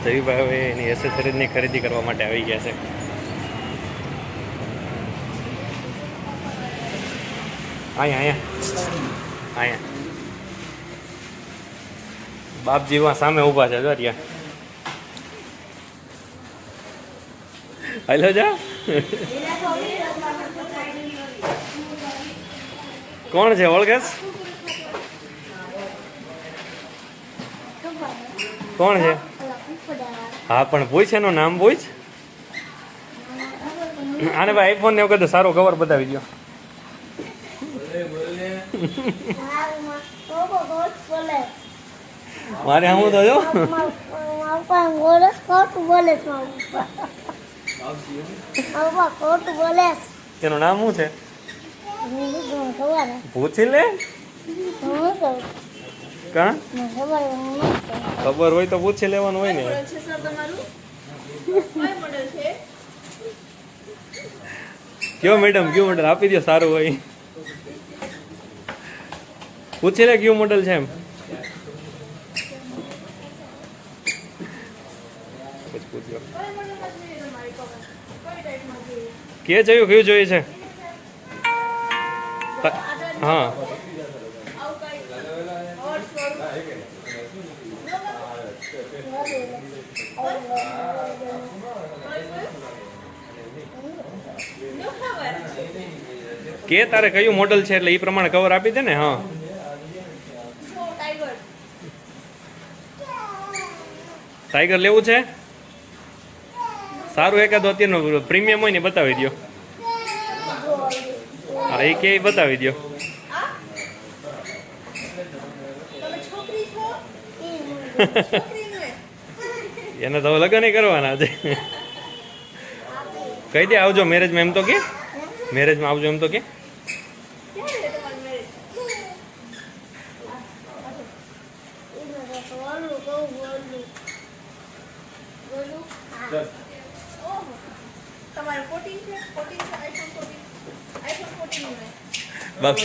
જયભાઈ હવે એની એસેસરીઝની ખરીદી કરવા માટે આવી ગયા છે. અહીંયા બાપજીમાં સામે ઊભા છે. જો ત્યાં હાલો જા. કોણ છે ઓળખેસ? કોણ છે? હા પણ પૂછ, એનું નામ પૂછ. આને ભાઈ આઈફોન ને એવું કીધું, સારો કવર બતાવી દો. મારે આવું તો જો એનું નામ શું છે? પૂછી લે. કા ખબર હોય તો પૂછી લેવાનું હોય ને. કયો મેડમ, કયું મોડલ આપી દો સારું હોય. પૂછી લે કયું મોડલ છે એમ. કે જોયું, કયું જોઈએ છે? હા કે તારે કયું મોડલ છે એટલે એ પ્રમાણે કવર આપી દે ને. હા ટાઈગર લેવું છે? સારું એકાદ અત્યારનું પ્રીમિયમ હોય ને બતાવી દો. હા એ કે બતાવી દો. એને તો લગ્ન કરવાના છે. કહી દે આવજો મેરેજમાં, એમ તો કે મેરેજમાં આવજો એમ તો કે. બાપ